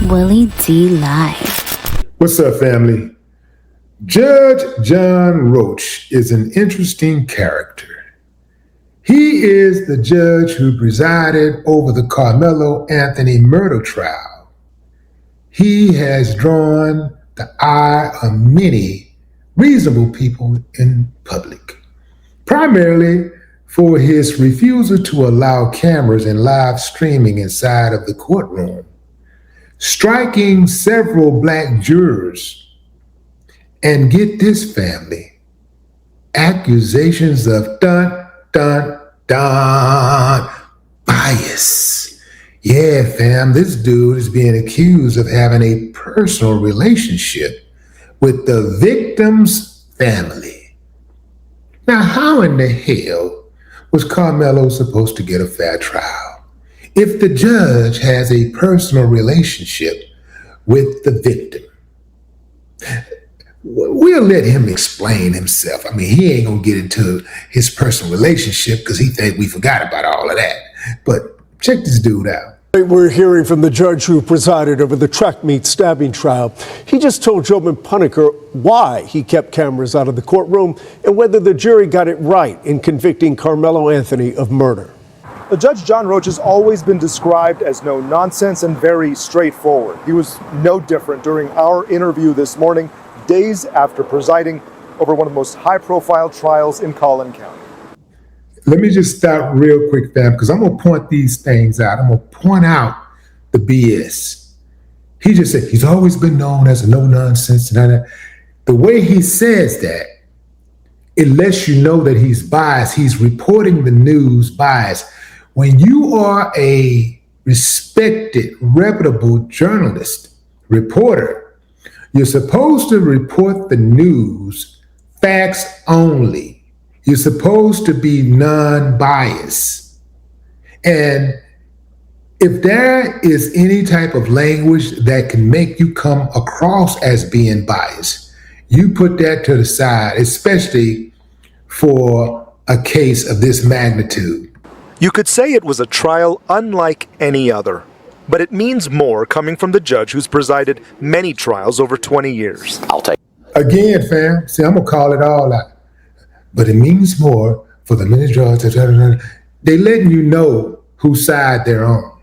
Willie D. Live. What's up, family? Judge John Roach is an interesting character. He is the judge who presided over the Karmelo Anthony murder trial. He has drawn the eye of many reasonable people in public, primarily for his refusal to allow cameras and live streaming inside of the courtroom, striking several black jurors, and get this, family, accusations of bias. Yeah, fam, this dude is being accused of having a personal relationship with the victim's family. Now, how in the hell was Karmelo supposed to get a fair trial if the judge has a personal relationship with the victim? We'll let him explain himself. I mean, he ain't gonna get into his personal relationship because he think we forgot about all of that. But check this dude out. We're hearing from the judge who presided over the track meet stabbing trial. He just told Joe Puneker why he kept cameras out of the courtroom and whether the jury got it right in convicting Karmelo Anthony of murder. Judge John Roach has always been described as no nonsense and very straightforward. He was no different during our interview this morning, days after presiding over one of the most high-profile trials in Collin County. Let me just stop real quick, fam, because I'm going to point these things out. I'm going to point out the BS. He just said he's always been known as a no-nonsense. The way he says that, it lets you know that he's biased. He's reporting the news biased. When you are a respected, reputable journalist, reporter, you're supposed to report the news, facts only. You're supposed to be non-biased. And if there is any type of language that can make you come across as being biased, you put that to the side, especially for a case of this magnitude. You could say it was a trial unlike any other, but it means more coming from the judge who's presided many trials over 20 years. I'll take Again, fam, see, I'm going to call it all out. But it means more for the many judges. They letting you know whose side they're on.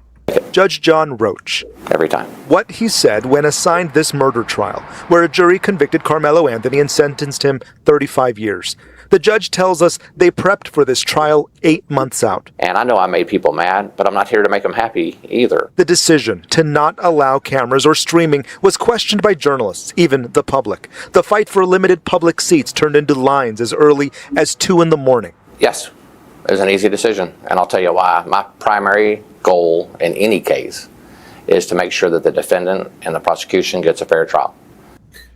Judge John Roach. every time. What he said when assigned this murder trial, where a jury convicted Karmelo Anthony and sentenced him 35 years. The judge tells us they prepped for this trial 8 months out. And I know I made people mad, but I'm not here to make them happy either. The decision to not allow cameras or streaming was questioned by journalists, even the public. The fight for limited public seats turned into lines as early as 2 a.m. Yes, it was an easy decision, and I'll tell you why. My primary goal in any case is to make sure that the defendant and the prosecution gets a fair trial.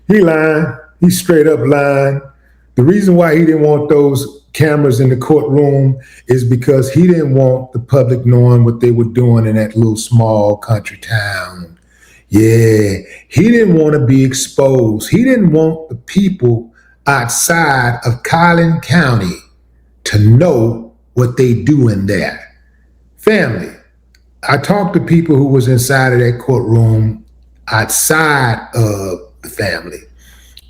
He lying. He straight up lying. The reason why he didn't want those cameras in the courtroom is because he didn't want the public knowing what they were doing in that little small country town. Yeah, he didn't want to be exposed. He didn't want the people outside of Collin County to know what they do in there. Family, I talked to people who was inside of that courtroom outside of the family.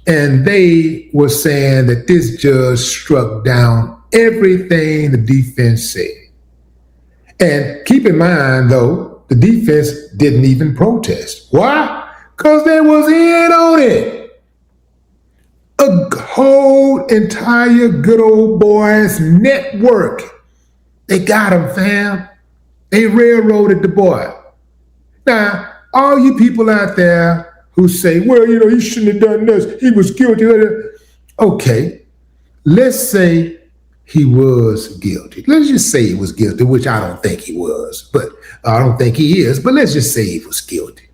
And they were saying that this judge struck down everything the defense said. And keep in mind, though, the defense didn't even protest. Why? Because they was in on it. A whole entire good old boys network. They got him, fam. They railroaded the boy. Now, all you people out there who say, well, you know, he shouldn't have done this. He was guilty. Okay, let's say he was guilty. Let's just say he was guilty, which I don't think he was, but I don't think he is, but let's just say he was guilty.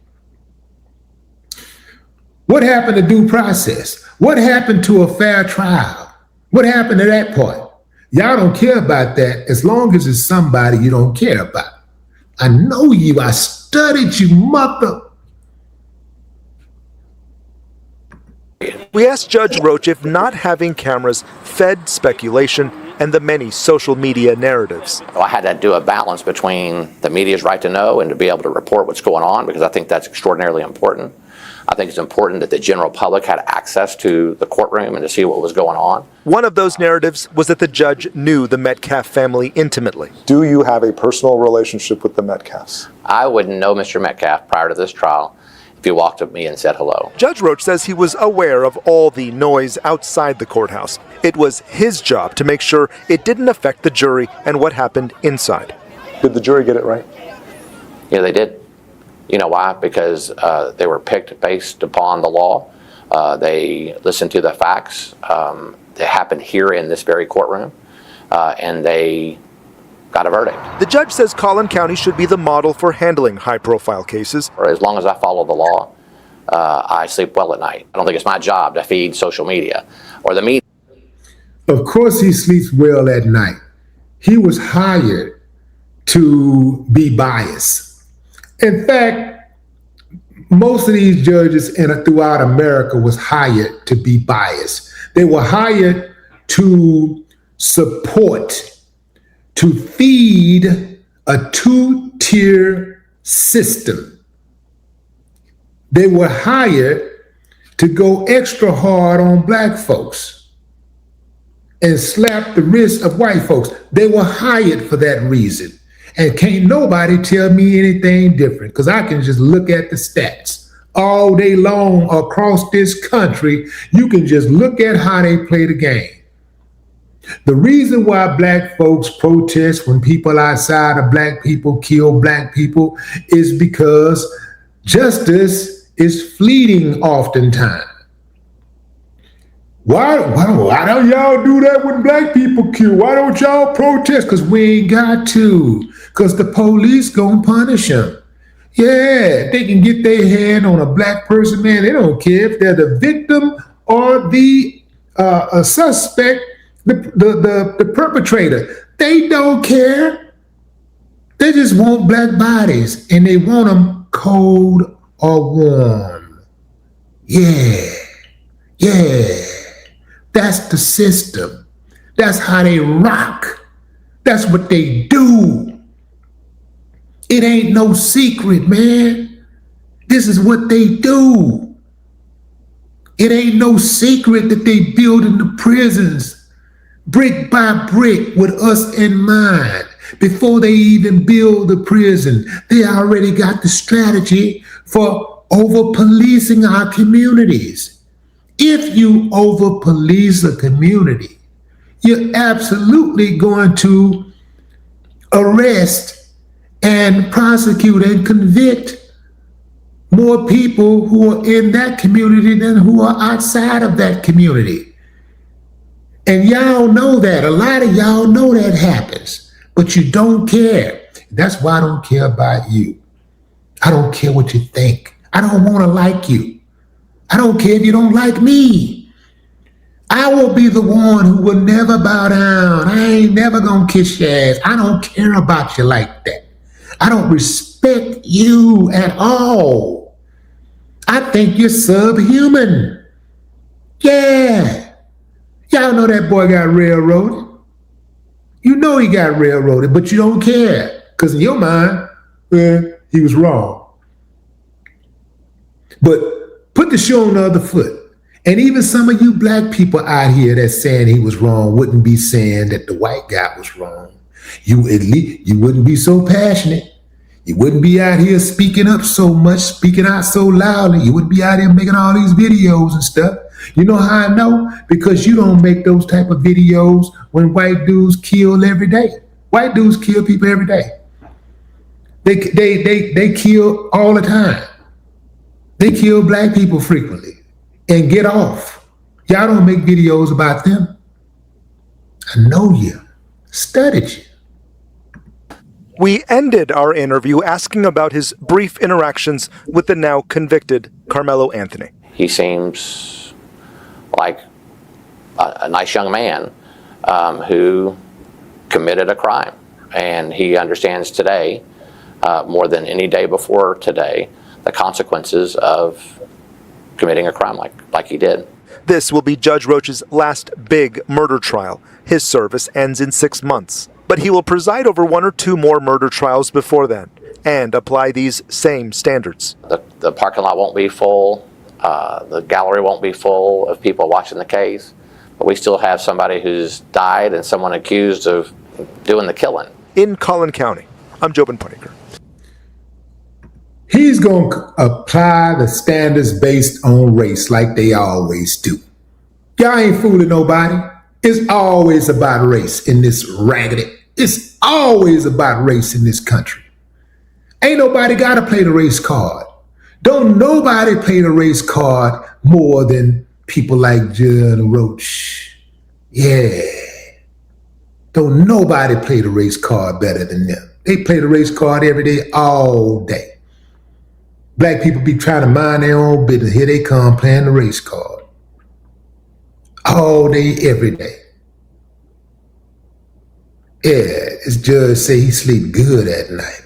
What happened to due process? What happened to a fair trial? What happened to that part? Y'all don't care about that as long as it's somebody you don't care about. I know you. I studied you, mother. We asked Judge Roach if not having cameras fed speculation and the many social media narratives. I had to do a balance between the media's right to know and to be able to report what's going on, because I think that's extraordinarily important. I think it's important that the general public had access to the courtroom and to see what was going on. One of those narratives was that the judge knew the Metcalf family intimately. Do you have a personal relationship with the Metcalfs? I wouldn't know Mr. Metcalf prior to this trial if he walked up to me and said hello. Judge Roach says he was aware of all the noise outside the courthouse. It was his job to make sure it didn't affect the jury and what happened inside. Did the jury get it right? Yeah, they did. You know why? Because they were picked based upon the law. They listened to the facts. They happened here in this very courtroom, and they got a verdict. The judge says Collin County should be the model for handling high-profile cases. For as long as I follow the law, I sleep well at night. I don't think it's my job to feed social media or the media. Of course he sleeps well at night. He was hired to be biased. In fact, most of these judges throughout America was hired to be biased. They were hired to support, to feed a two-tier system. They were hired to go extra hard on black folks and slap the wrist of white folks. They were hired for that reason. And can't nobody tell me anything different, because I can just look at the stats all day long across this country. You can just look at how they play the game. The reason why black folks protest when people outside of black people kill black people is because justice is fleeting oftentimes. Why don't y'all do that when black people kill? Why don't y'all protest? Because we ain't got to. Because the police gonna punish them. Yeah, they can get their hand on a black person, man. They don't care if they're the victim or the suspect, the perpetrator. They don't care. They just want black bodies, and they want them cold or warm. Yeah. That's the system. That's how they rock. That's what they do. It ain't no secret, man. This is what they do. It ain't no secret that they build in the prisons, brick by brick, with us in mind. Before they even build the prison, they already got the strategy for over-policing our communities. If you over-police a community, you're absolutely going to arrest and prosecute and convict more people who are in that community than who are outside of that community. And y'all know that. A lot of y'all know that happens, but you don't care. That's why I don't care about you. I don't care what you think. I don't want to like you. I don't care if you don't like me. I will be the one who will never bow down. I ain't never gonna kiss your ass. I don't care about you like that. I don't respect you at all. I think you're subhuman. Yeah. Y'all know that boy got railroaded. You know he got railroaded, but you don't care. Because in your mind, he was wrong. But put the shoe on the other foot. And even some of you black people out here that's saying he was wrong wouldn't be saying that the white guy was wrong. You wouldn't be so passionate. You wouldn't be out here speaking up so much, speaking out so loudly. You wouldn't be out here making all these videos and stuff. You know how I know? Because you don't make those type of videos when white dudes kill every day. White dudes kill people every day. They kill all the time. They kill black people frequently and get off. Y'all don't make videos about them. I know you. Studied you. We ended our interview asking about his brief interactions with the now convicted Karmelo Anthony. He seems like a nice young man who committed a crime. And he understands today, more than any day before today, the consequences of committing a crime like he did. This will be Judge Roach's last big murder trial. His service ends in 6 months, but he will preside over 1 or 2 more murder trials before then and apply these same standards. The parking lot won't be full. The gallery won't be full of people watching the case. But we still have somebody who's died and someone accused of doing the killing. In Collin County, I'm Jobin Punniker. He's going to apply the standards based on race like they always do. Y'all ain't fooling nobody. It's always about race in this raggedy. It's always about race in this country. Ain't nobody got to play the race card. Don't nobody play the race card more than people like Judge Roach. Yeah. Don't nobody play the race card better than them. They play the race card every day, all day. Black people be trying to mind their own business. Here they come playing the race card. All day, every day. Yeah, this judge say he sleep good at night.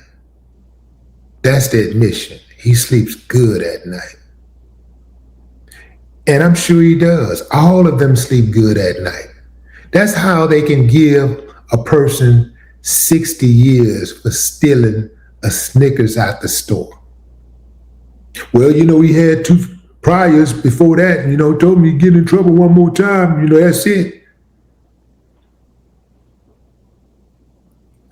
That's the admission. He sleeps good at night. And I'm sure he does. All of them sleep good at night. That's how they can give a person 60 years for stealing a Snickers out the store. Well, he had 2 priors before that, and, told me to get in trouble one more time, that's it.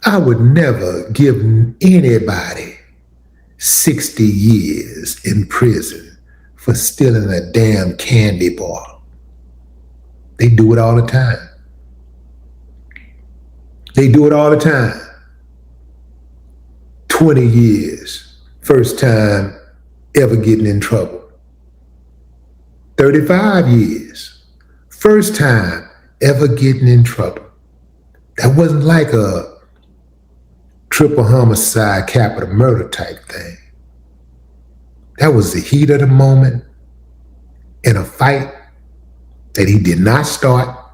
I would never give anybody 60 years in prison for stealing a damn candy bar. They do it all the time. They do it all the time. 20 years, first time ever getting in trouble. 35 years, first time ever getting in trouble. That wasn't like a triple homicide, capital murder type thing. That was the heat of the moment in a fight that he did not start.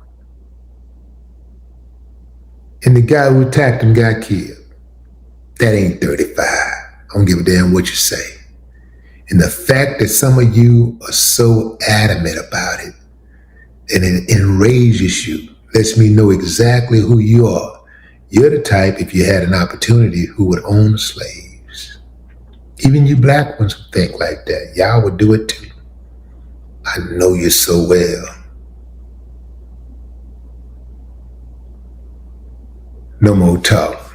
And the guy who attacked him got killed. That ain't 35. I don't give a damn what you say. And the fact that some of you are so adamant about it, and it enrages you, lets me know exactly who you are. You're the type, if you had an opportunity, who would own slaves. Even you black ones who think like that, y'all would do it too. I know you so well. No more talk.